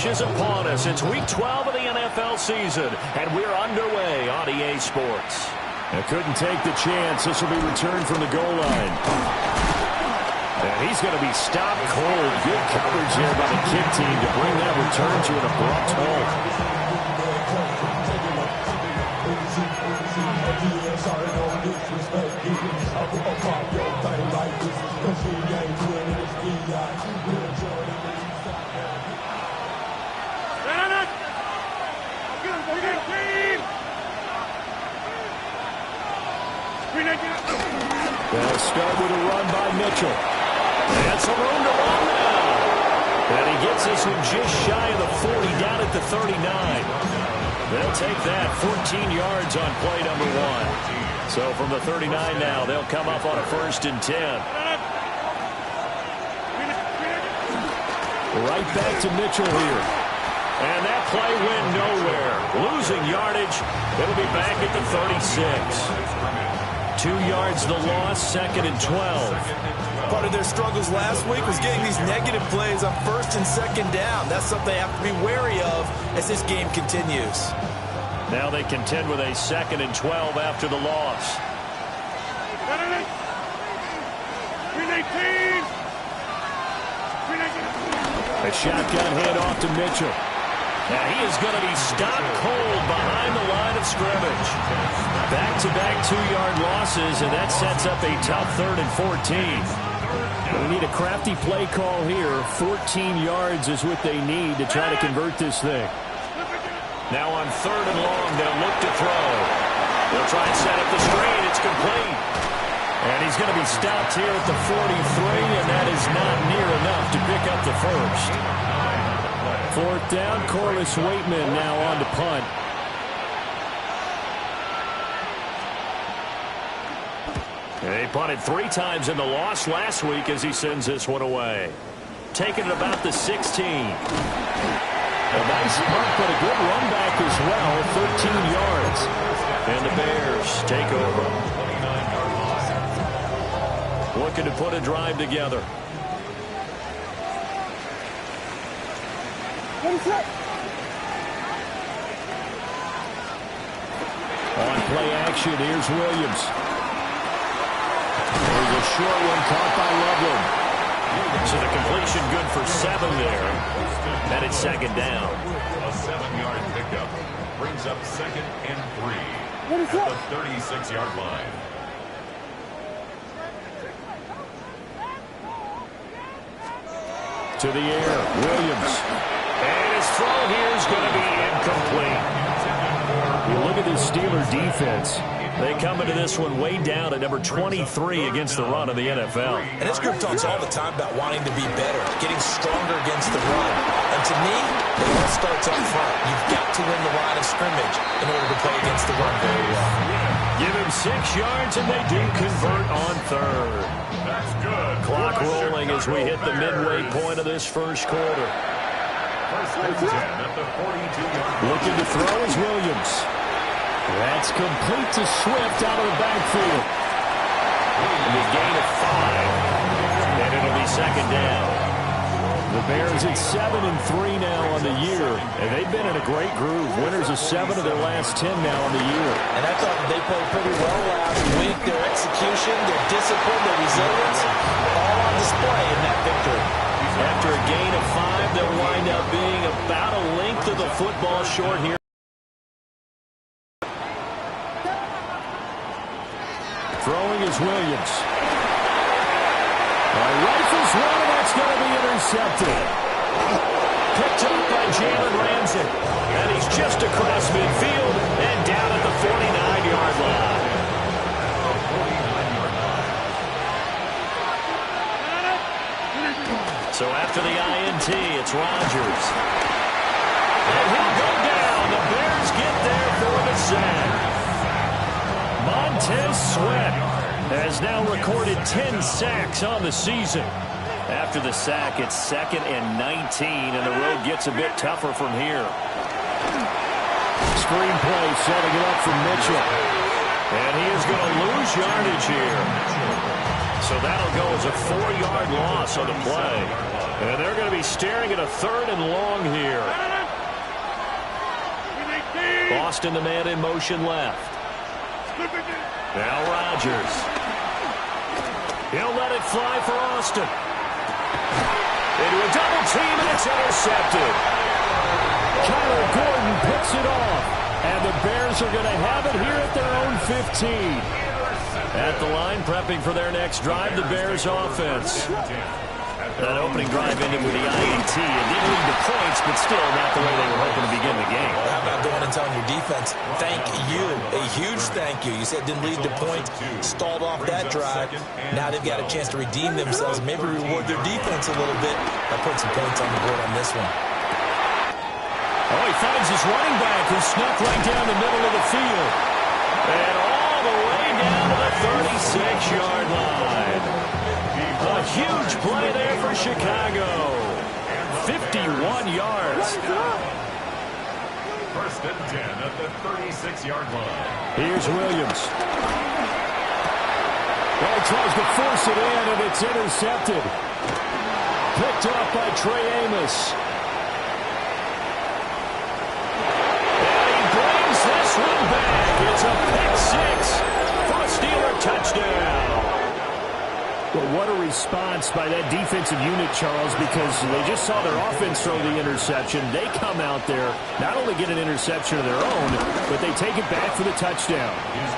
is upon us. It's Week 12 of the NFL season, and we're underway on EA Sports. I couldn't take the chance. This will be returned from the goal line. And he's going to be stopped cold. Good coverage there by the kick team to bring that return to an abrupt halt. They'll start with a run by Mitchell. That's a room to run now. And he gets this one just shy of the 40, down at the 39. They'll take that 14 yards on play number 1. So from the 39 now, they'll come up on a 1st and 10. Right back to Mitchell here. And that play went nowhere. Losing yardage. It'll be back at the 36. 2 yards the loss, 2nd and 12. Part of their struggles last week was getting these negative plays on 1st and 2nd down. That's something they have to be wary of as this game continues. Now they contend with a 2nd and 12 after the loss. A shotgun handoff to Mitchell. Now he is going to be stopped cold behind the line of scrimmage. Back-to-back 2-yard losses, and that sets up a tough 3rd and 14. We need a crafty play call here. 14 yards is what they need to try to convert this thing. Now on 3rd and long, they'll look to throw. They'll try and set up the screen. It's complete. And he's going to be stopped here at the 43, and that is not near enough to pick up the 1st. 4th down, Corliss Waitman now on to punt. They punted 3 times in the loss last week as he sends this one away. Taking it about the 16. A nice punt, but a good run back as well, 13 yards. And the Bears take over. Looking to put a drive together. On play action, here's Williams. There's a short one caught by Loveland. So the completion good for 7 there. And it's 2nd down. A 7-yard pickup brings up 2nd and 3 at the 36-yard line. To the air, Williams. And his throw here is going to be incomplete. You look at this Steeler defense. They come into this one way down at number 23 against the run of the NFL. And this group talks all the time about wanting to be better, getting stronger against the run. And to me, it all starts up front. You've got to win the line of scrimmage in order to play against the run very well. Give him 6 yards, and they do convert on 3rd. That's good. Clock rolling as we hit the midway point of this 1st quarter. 1st and 10 at the 42-yard line. Looking to throw is Williams. That's complete to Swift out of the backfield. And a gain of 5. And it'll be 2nd down. The Bears at 7-3 now on the year. And they've been in a great groove. Winners of 7 of their last 10 now on the year. And I thought they played pretty well last week. Their execution, their discipline, their resilience, all on display in that victory. After a gain of 5, they'll wind up being about a length of the football short here. Throwing is Williams. Rifles one, and that's going to be intercepted. Picked up by Jalen Ramsey. And he's just across midfield and down at the 49-yard line. So after the INT, it's Rodgers. And he'll go down. The Bears get there for the sack. Montez Sweat has now recorded 10 sacks on the season. After the sack, it's 2nd and 19, and the road gets a bit tougher from here. Screenplay setting it up for Mitchell. And he is going to lose yardage here. So that'll go as a 4-yard loss on the play. And they're going to be staring at a 3rd and long here. Boston, the man in motion left. Now Rodgers. He'll let it fly for Austin. Into a double team, and it's intercepted. Kyler Gordon picks it off. And the Bears are going to have it here at their own 15. At the line, prepping for their next drive, the Bears offense. That opening drive ended with the INT and didn't lead to points, but still not the way they were hoping to begin the game. How about going and telling your defense, thank you, a huge thank you. You said didn't lead to points, stalled off that drive. Now they've got a chance to redeem themselves, maybe reward their defense a little bit by putting some points on the board on this one. Oh, he finds his running back who snuck right down the middle of the field. And all the way down to the 36-yard line. A huge play there for Chicago. 51 yards. First and 10 at the 36-yard line. Here's Williams. Well, he tries to force it in, and it's intercepted. Picked up by Trey Amos. And he brings this one back. It's a pick 6 for a Steeler touchdown. Well, what a response by that defensive unit, Charles, because they just saw their offense throw the interception. They come out there, not only get an interception of their own, but they take it back for the touchdown.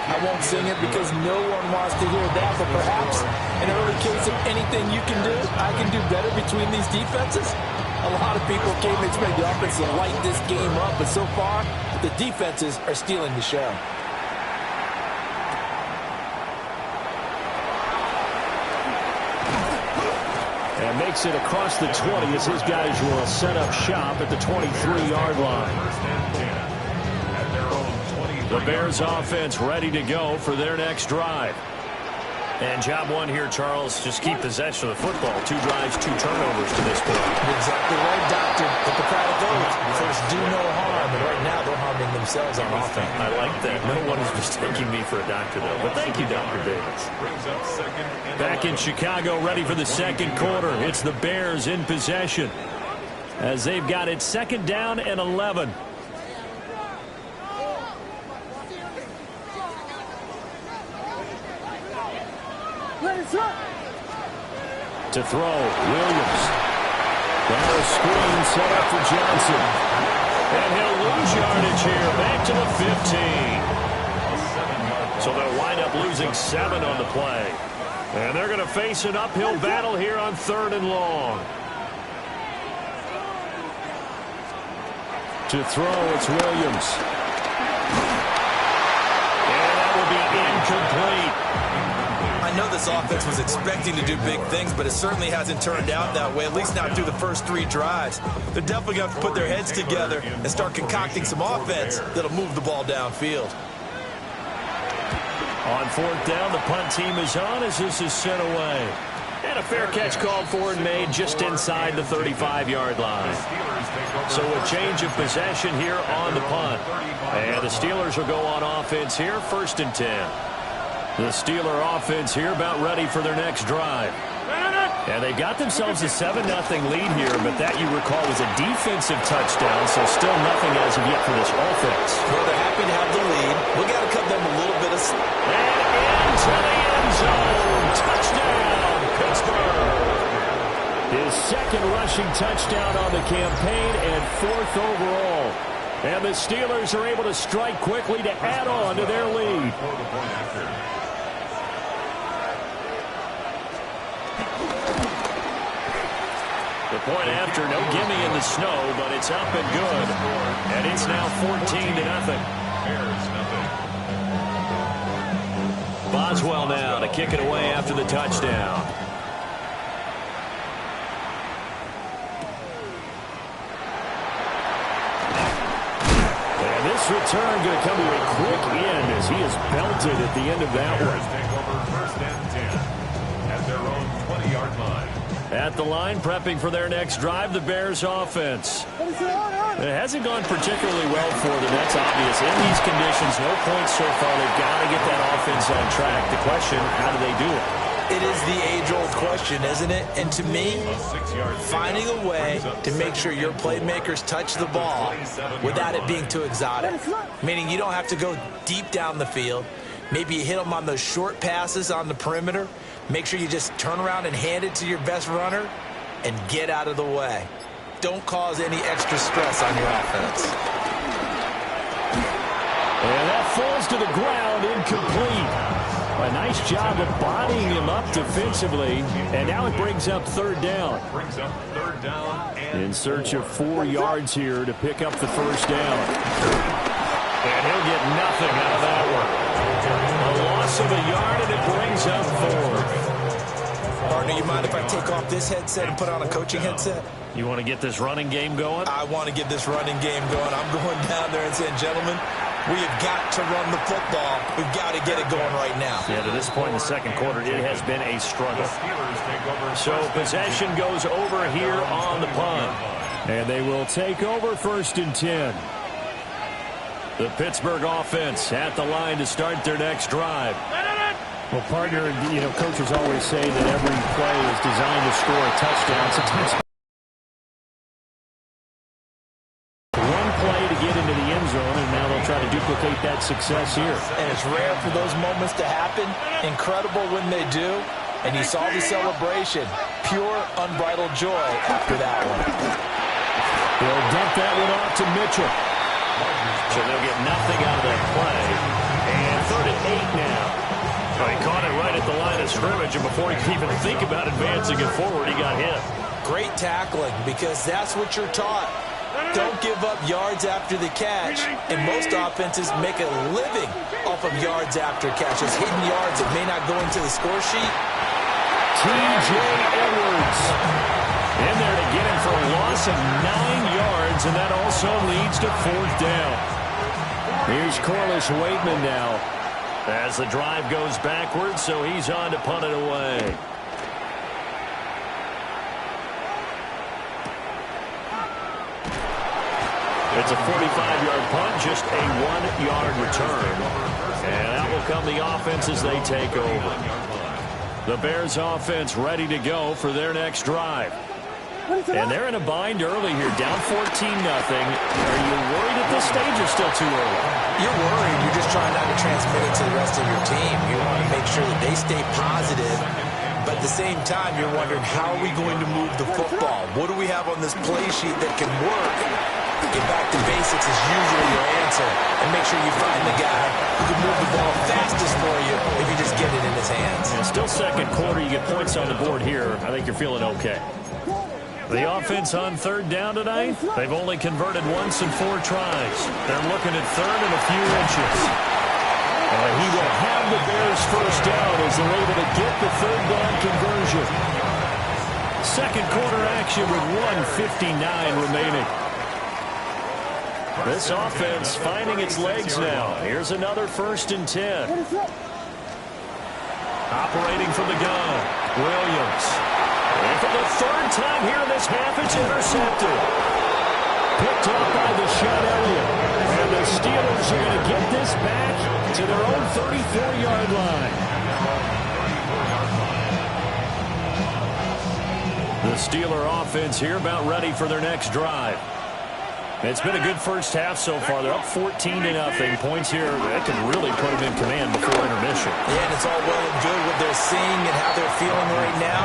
I won't sing it because no one wants to hear that, but perhaps in an early case of anything you can do, I can do better between these defenses. A lot of people came to expect the offense to light this game up, but so far, the defenses are stealing the show. And makes it across the 20 as his guys will set up shop at the 23-yard line. The Bears offense ready to go for their next drive. And job one here, Charles, just keep possession of the football. 2 drives, 2 turnovers to this point. You're exactly right, Doctor. Hippocratic oath. First, do no harm. And right now, they're harming themselves on offense. I like that. No one is mistaking me for a doctor, though. But thank you, Dr. Davis. Back in Chicago, ready for the second quarter. It's the Bears in possession as they've got it 2nd down and 11. To throw, Williams. Now a screen set up for Johnson. And he'll lose yardage here, back to the 15. So they'll wind up losing 7 on the play. And they're going to face an uphill battle here on 3rd and long. To throw, it's Williams. And that will be incomplete. I know this offense was expecting to do big things, but it certainly hasn't turned out that way, at least not through the first 3 drives. They're definitely going to have to put their heads together and start concocting some offense that'll move the ball downfield. On 4th down, the punt team is on as this is sent away. And a fair catch called for and made just inside the 35-yard line. So a change of possession here on the punt. And the Steelers will go on offense here, 1st and 10. The Steeler offense here about ready for their next drive. And they've got themselves a 7-0 lead here, but that, you recall, was a defensive touchdown, so still nothing as of yet for this offense. Well, they're happy to have the lead. We got to cut them a little bit of slack. And into the end zone. Touchdown, Pittsburgh. His 2nd rushing touchdown on the campaign and 4th overall. And the Steelers are able to strike quickly to add on to their lead. The point after, no gimme in the snow, but it's up and good. And it's now 14-0. Boswell now to kick it away after the touchdown. And this return going to come to a quick end as he is belted at the end of that one. Take over 1st and 10 at their own 20-yard line. At the line, prepping for their next drive, the Bears offense. It hasn't gone particularly well for them. That's obvious. In these conditions, no points so far. They've got to get that offense on track. The question, how do they do it? It is the age-old question, isn't it? And to me, finding a way to make sure your playmakers touch the ball without it being too exotic. Meaning you don't have to go deep down the field. Maybe you hit them on those short passes on the perimeter. Make sure you just turn around and hand it to your best runner and get out of the way. Don't cause any extra stress on your offense. And that falls to the ground, incomplete. A nice job of bodying him up defensively, and now it brings up third down. In search of 4 yards here to pick up the first down. And he'll get nothing out of that one. A loss of a yard, and it brings up 4. Partner, you mind if I take off this headset and put on a coaching headset? You want to get this running game going? I want to get this running game going. I'm going down there and saying, gentlemen, we have got to run the football. We've got to get it going right now. Yeah, to this point in the second quarter, it has been a struggle. So possession goes over here on the punt. And they will take over 1st and 10. The Pittsburgh offense at the line to start their next drive. Well, partner, you know, coaches always say that every play is designed to score a touchdown. Sometimes one play to get into the end zone, and now they'll try to duplicate that success here. And it's rare for those moments to happen. Incredible when they do. And you saw the celebration. Pure, unbridled joy after that one. They'll dump that one off to Mitchell. So they'll get nothing out of that play. And 3rd and 8 now. Well, he caught it right at the line of scrimmage, and before he could even think about advancing it forward, he got hit. Great tackling, because that's what you're taught. Don't give up yards after the catch, and most offenses make a living off of yards after catches. Hidden yards that may not go into the score sheet. T.J. Edwards in there to get him for a loss of 9 yards, and that also leads to 4th down. Here's Corliss Waitman now. As the drive goes backwards, so he's on to punt it away. It's a 45-yard punt, just a 1-yard return. And out will come the offense as they take over. The Bears offense ready to go for their next drive. And they're in a bind early here, down 14-0. Are you worried at this stage or still too early? You're worried. You're just trying not to transmit it to the rest of your team. You want to make sure that they stay positive. But at the same time, you're wondering, how are we going to move the football? What do we have on this play sheet that can work? Get back to basics is usually your answer. And make sure you find the guy who can move the ball fastest for you if you just get it in his hands. Yeah, still second quarter. You get points on the board here. I think you're feeling okay. The offense on 3rd down tonight, they've only converted once in 4 tries. They're looking at 3rd and a few inches. He will have the Bears first down as they're able to get the 3rd down conversion. Second quarter action with 1:59 remaining. This offense finding its legs now. Here's another 1st and 10. Operating from the gun, Williams. And for the 3rd time here in this half, it's intercepted. Picked up by Deshaun Elliott. And the Steelers are going to get this back to their own 34-yard line. The Steeler offense here about ready for their next drive. It's been a good first half so far. They're up 14-0. Points here that could really put them in command before intermission. Yeah, and it's all well and good what they're seeing and how they're feeling right now.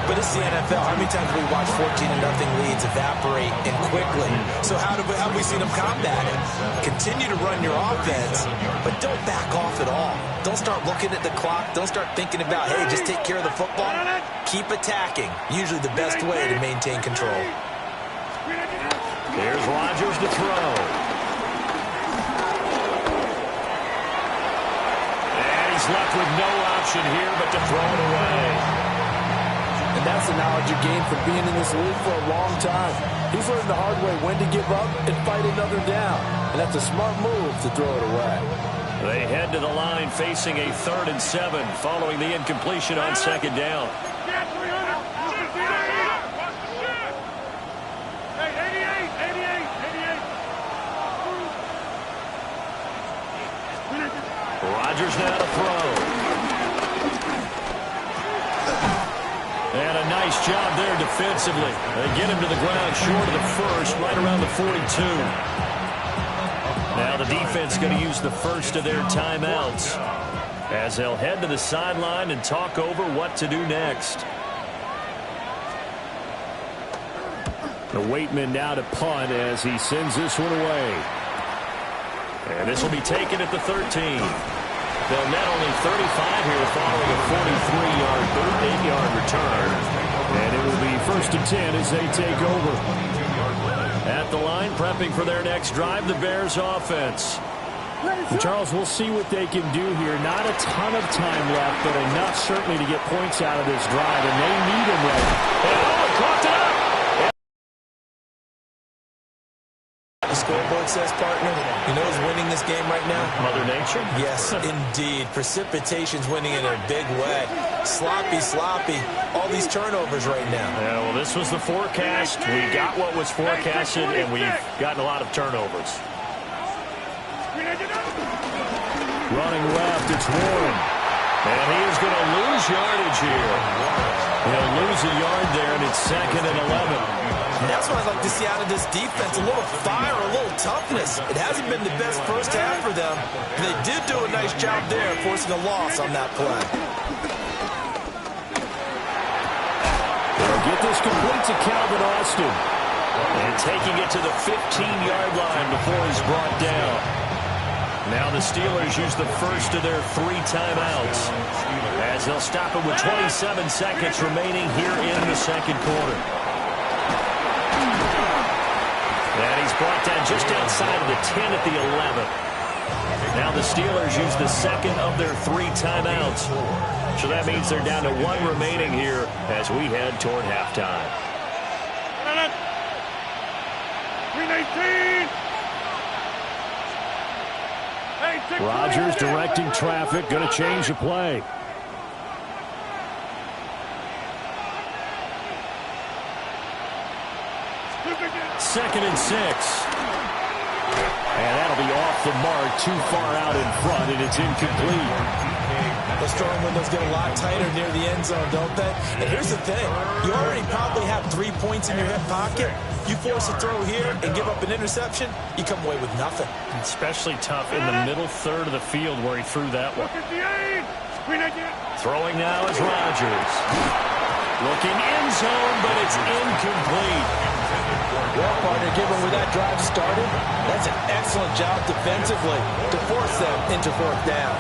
But it's the NFL. How many times have we watched 14-0 leads evaporate and quickly? So how have we seen them combat it? Continue to run your offense, but don't back off at all. Don't start looking at the clock. Don't start thinking about, hey, just take care of the football. Keep attacking. Usually the best way to maintain control. Here's Rodgers to throw. And he's left with no option here but to throw it away. And that's the knowledge you gain from being in this league for a long time. He's learned the hard way when to give up and fight another down. And that's a smart move to throw it away. They head to the line facing a 3rd and 7 following the incompletion on 2nd down. Rodgers now to throw. And a nice job there defensively. They get him to the ground short of the first, right around the 42. Now the defense going to use the first of their timeouts as they'll head to the sideline and talk over what to do next. The Waitman now to punt as he sends this one away. And this will be taken at the 13. They'll net only 35 here following a 43-yard, 38-yard return. And it will be 1st and 10 as they take over. At the line, prepping for their next drive, the Bears offense. Charles, we'll see what they can do here. Not a ton of time left, but enough certainly to get points out of this drive, and they need them right. Oh, it caught it up! The scoreboard says, partner, you know who's winning this game right now? Mother Nature? Yes, indeed. Precipitation's winning in a big way. Sloppy. All these turnovers right now. Yeah, well, this was the forecast. We got what was forecasted, and we've gotten a lot of turnovers. Running left, it's Warren. And he is going to lose yardage here. He'll lose a yard there, and it's 2nd and 11. And that's what I'd like to see out of this defense, a little fire, a little toughness. It hasn't been the best first half for them. They did do a nice job there, forcing a loss on that play. They'll get this complete to Calvin Austin. And taking it to the 15-yard line before he's brought down. Now the Steelers use the first of their 3 timeouts as they'll stop it with 27 seconds remaining here in the second quarter. And he's brought down just outside of the 10 at the 11. Now the Steelers use the second of their 3 timeouts. So that means they're down to 1 remaining here as we head toward halftime. 319. Rodgers directing traffic, going to change the play. Second and 6. And that'll be off the mark, too far out in front, and it's incomplete. Those throwing windows get a lot tighter near the end zone, don't they? And here's the thing. You already probably have 3 points in your hip pocket. You force a throw here and give up an interception, you come away with nothing. Especially tough in the middle third of the field where he threw that one. Throwing now is Rodgers. Looking end zone, but it's incomplete. Well, partner, given where that drive started, that's an excellent job defensively to force them into 4th down.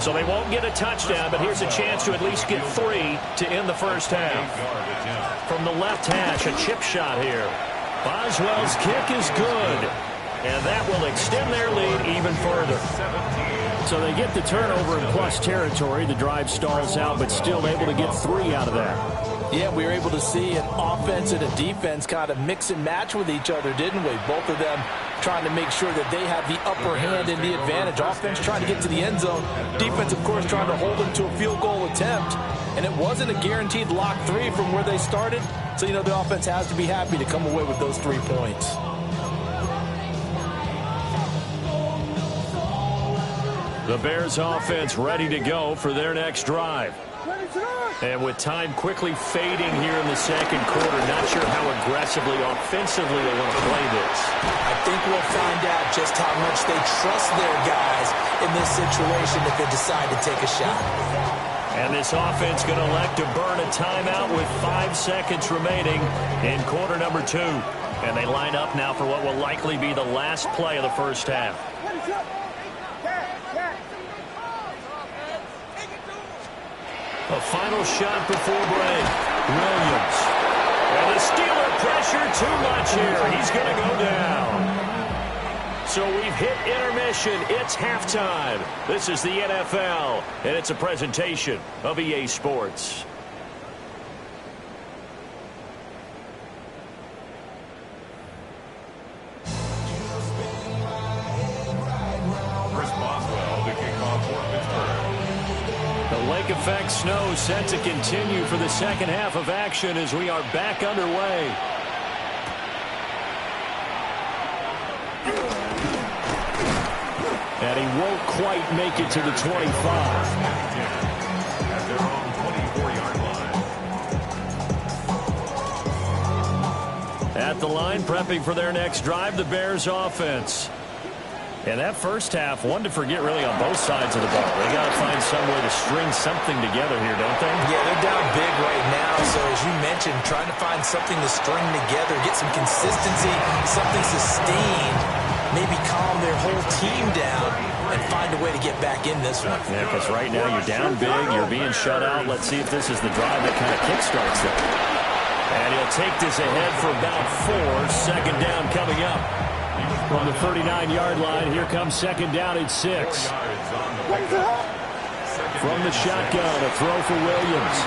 So they won't get a touchdown, but here's a chance to at least get 3 to end the first half. From the left hash, a chip shot here. Boswell's kick is good, and that will extend their lead even further. So they get the turnover in plus territory. The drive stalls out, but still able to get 3 out of that. Yeah, we were able to see an offense and a defense kind of mix and match with each other, didn't we? Both of them trying to make sure that they have the upper hand and the advantage. Offense trying to get to the end zone. Defense, of course, trying to hold them to a field goal attempt. And it wasn't a guaranteed lock 3 from where they started. So, you know, the offense has to be happy to come away with those 3 points. The Bears offense ready to go for their next drive. And with time quickly fading here in the second quarter, not sure how aggressively, offensively they want to play this. I think we'll find out just how much they trust their guys in this situation if they decide to take a shot. And this offense going to elect to burn a timeout with 5 seconds remaining in quarter number 2. And they line up now for what will likely be the last play of the first half. A final shot before break. Williams. And the Steeler pressure too much here. He's going to go down. So we've hit intermission. It's halftime. This is the NFL, and it's a presentation of EA Sports. Lake effect snow set to continue for the second half of action as we are back underway. And he won't quite make it to the 25. At their own 24-yard line. At the line, prepping for their next drive, the Bears offense. And that first half, one to forget really on both sides of the ball. They got to find some way to string something together here, don't they? Yeah, they're down big right now. So as you mentioned, trying to find something to string together, get some consistency, something sustained, maybe calm their whole team down and find a way to get back in this one. Yeah, because right now you're down big, you're being shut out. Let's see if this is the drive that kind of kickstarts it. And he'll take this ahead for about 4. Second down coming up. From the 39-yard line, here comes second down at 6. From the shotgun, a throw for Williams.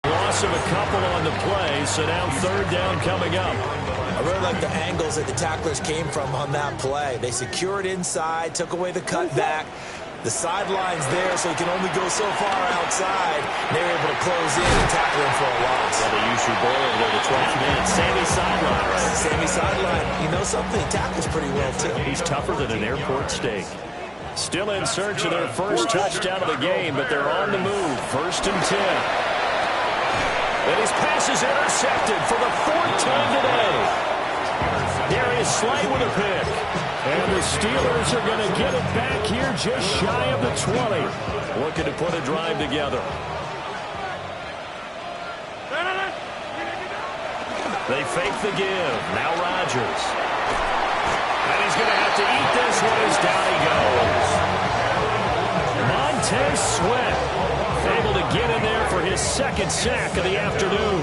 Loss of a couple on the play, so now third down coming up. I really like the angles that the tacklers came from on that play. They secured inside, took away the cutback. The sideline's there, so he can only go so far outside. They were able to close in and tackle him for a loss. Well, they used your boy over there, the 12th man, Sammy Sideline, right? Sammy Sideline. You know something? He tackles pretty well, too. He's tougher than an airport steak. Still in search of their first touchdown of the game, but they're on the move. First and 10. And his pass is intercepted for the 4th time today. Darius Slay with a pick. And the Steelers are going to get it back here just shy of the 20. Looking to put a drive together. They fake the give. Now Rodgers. And he's going to have to eat this one as down he goes. Montez Sweat able to get in there for his second sack of the afternoon.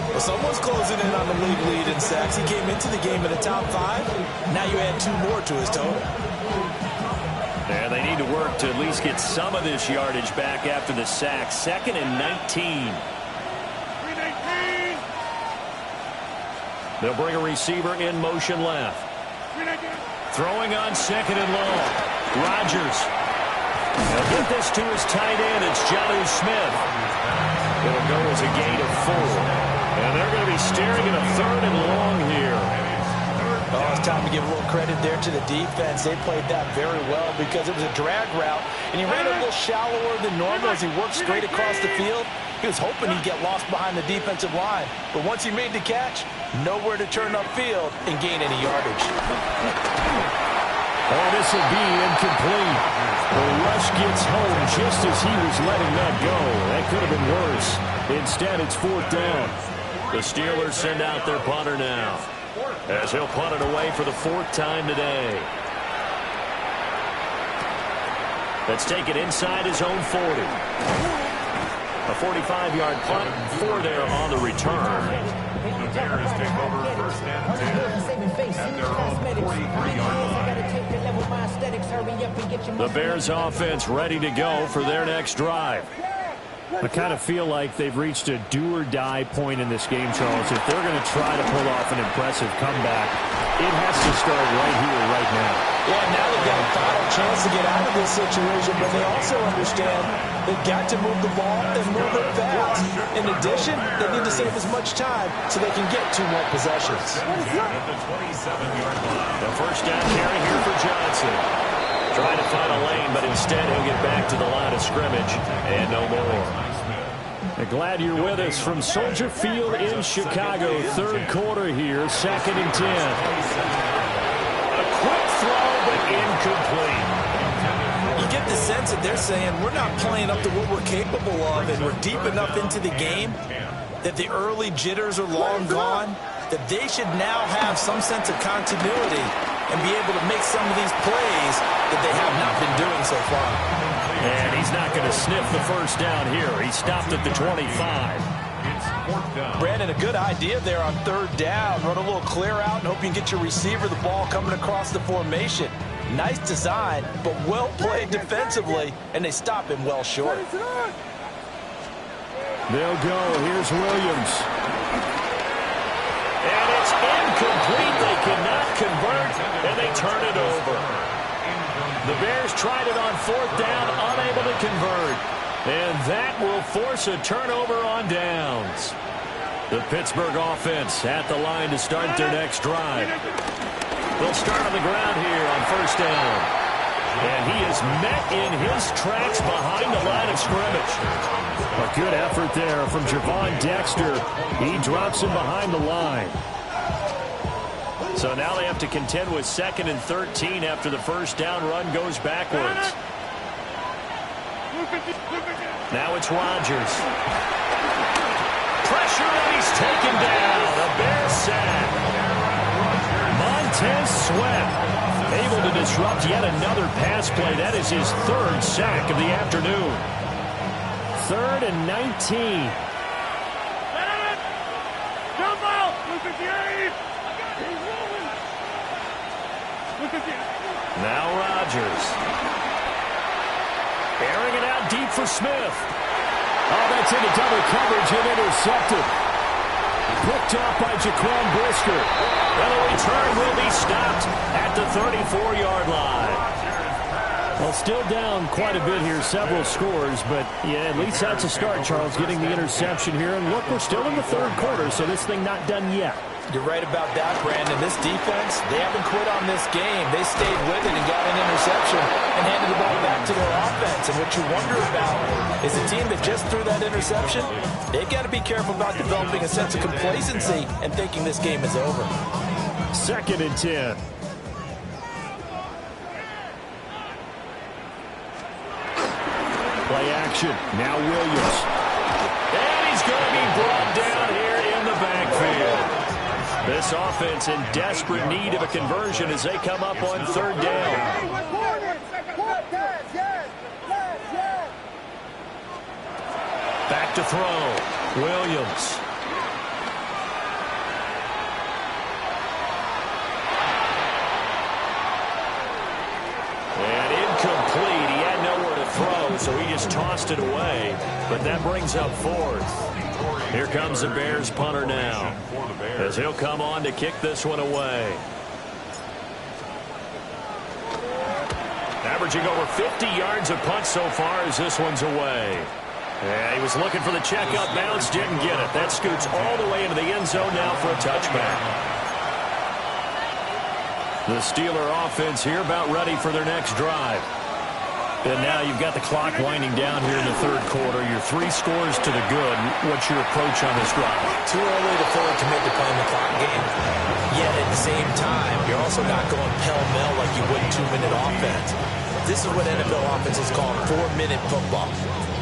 Well, someone's closing in on the league lead in sacks. He came into the game in the top 5. Now you add 2 more to his total. And they need to work to at least get some of this yardage back after the sack. 2nd and 19. They'll bring a receiver in motion left. Throwing on 2nd and long. Rodgers. They'll get this to his tight end. It's Jonnu Smith. It'll go as a gain of 4. And they're going to be staring at a 3rd and long here. Oh, it's time to give a little credit there to the defense. They played that very well because it was a drag route, and he ran a little shallower than normal as he worked straight across the field. He was hoping he'd get lost behind the defensive line. But once he made the catch, nowhere to turn upfield and gain any yardage. Oh, this will be incomplete. The rush gets home just as he was letting that go. That could have been worse. Instead, it's 4th down. The Steelers send out their punter now, as he'll punt it away for the 4th time today. Let's take it inside his own 40. A 45-yard punt, 4 there on the return. The Bears take over 1st and 10 at their own 43-yard line. The Bears offense ready to go for their next drive. I kind of feel like they've reached a do-or-die point in this game, Charles. If they're going to try to pull off an impressive comeback, it has to start right here, right now. Yeah, now they've got a final chance to get out of this situation, but they also understand they've got to move the ball and move it fast. In addition, they need to save as much time so they can get 2 more possessions. At the 27-yard line. The first down carry here for Johnson. Trying to find a lane, but instead he'll get back to the line of scrimmage and no more. Glad you're with us from Soldier Field in Chicago. 3rd quarter here, 2nd and 10. A quick throw, but incomplete. You get the sense that they're saying we're not playing up to what we're capable of, and we're deep enough into the game that the early jitters are long gone, that they should now have some sense of continuity and be able to make some of these plays that they have not been doing so far. And he's not going to sniff the first down here. He stopped at the 25. Brandon, a good idea there on 3rd down. Run a little clear out and hope you can get your receiver the ball coming across the formation. Nice design, but well played defensively, and they stop him well short. They'll go. Here's Williams. And it's incomplete. They cannot convert, and they turn it over. The Bears tried it on 4th down, unable to convert. And that will force a turnover on downs. The Pittsburgh offense at the line to start their next drive. They'll start on the ground here on first down. And he is met in his tracks behind the line of scrimmage. A good effort there from Javon Dexter. He drops him behind the line. So now they have to contend with 2nd and 13 after the first down run goes backwards. Now it's Rodgers. Pressure, and he's taken down. A Bears sack. Montez Sweat able to disrupt yet another pass play. That is his 3rd sack of the afternoon. 3rd and 19. Now Rodgers. Airing it out deep for Smith. Oh, that's into double coverage and intercepted. Picked off by Jaquan Brisker. And the return will be stopped at the 34-yard line. Well, still down quite a bit here, several scores, but yeah, at least that's a start, Charles, getting the interception here. And look, we're still in the 3rd quarter, so this thing not done yet. You're right about that, Brandon. This defense, they haven't quit on this game. They stayed with it and got an interception and handed the ball back to their offense. And what you wonder about is a team that just threw that interception, they've got to be careful about developing a sense of complacency and thinking this game is over. 2nd and 10. Play action. Now Williams. And he's going to be brought down here in the backfield. This offense in desperate need of a conversion as they come up on 3rd down. Back to throw. Williams. And incomplete. He had nowhere to throw, so he just tossed it away. But that brings up 4th. Here comes the Bears punter now, as he'll come on to kick this one away. Averaging over 50 yards a punt so far as this one's away. Yeah, he was looking for the checkup bounce, didn't get it. That scoots all the way into the end zone now for a touchback. The Steeler offense here about ready for their next drive. And now you've got the clock winding down here in the 3rd quarter. You're 3 scores to the good. What's your approach on this drive? Too early to fully commit to playing the clock game. Yet at the same time, you're also not going pell-mell like you would 2-minute offense. This is what NFL offenses call 4-minute football.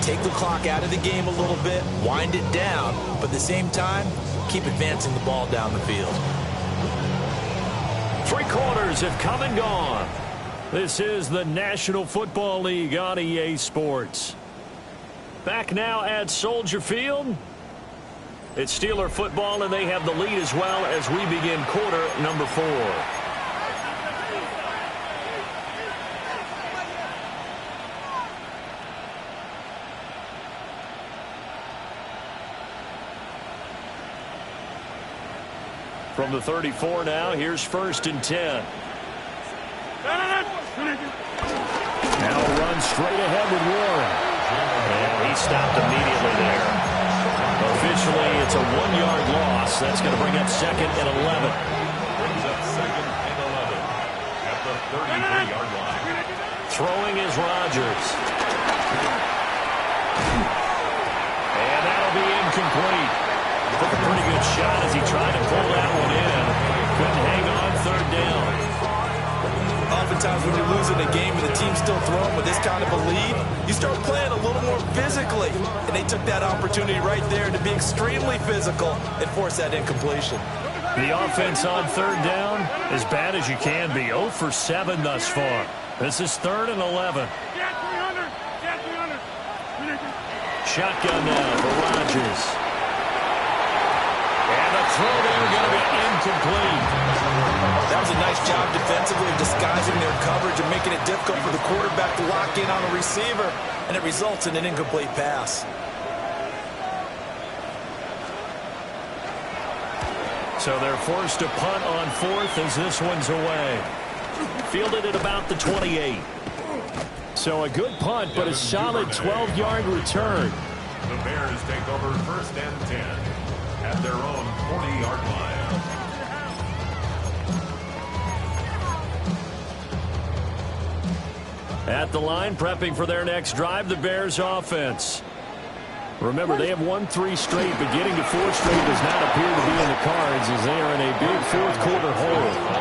Take the clock out of the game a little bit, wind it down, but at the same time, keep advancing the ball down the field. 3 quarters have come and gone. This is the National Football League on EA Sports. Back now at Soldier Field. It's Steeler football, and they have the lead as well as we begin quarter number 4. From the 34 now, here's 1st and 10. Now run straight ahead with Warren. And he stopped immediately there. Officially, it's a 1-yard loss. That's going to bring up 2nd and 11. Brings up 2nd and 11 at the 33-yard line. Throwing is Rodgers. And that'll be incomplete. Took a pretty good shot as he tried to pull that one in. Couldn't hang on 3rd down. Oftentimes when you're losing a game and the team's still throwing with this kind of a lead, you start playing a little more physically. And they took that opportunity right there to be extremely physical and force that incompletion. The offense on 3rd down, as bad as you can be. 0 for 7 thus far. This is 3rd and 11. Shotgun now for Rodgers. And the throw there going to be incomplete. That was a nice job defensively of disguising their coverage and making it difficult for the quarterback to lock in on a receiver, and it results in an incomplete pass. So they're forced to punt on 4th as this one's away. Fielded at about the 28. So a good punt, but a solid 12-yard return. The Bears take over 1st and 10 at their own 40-yard line. At the line, prepping for their next drive, the Bears offense. Remember, they have won 3 straight, but getting to 4 straight does not appear to be in the cards as they are in a big fourth-quarter hole.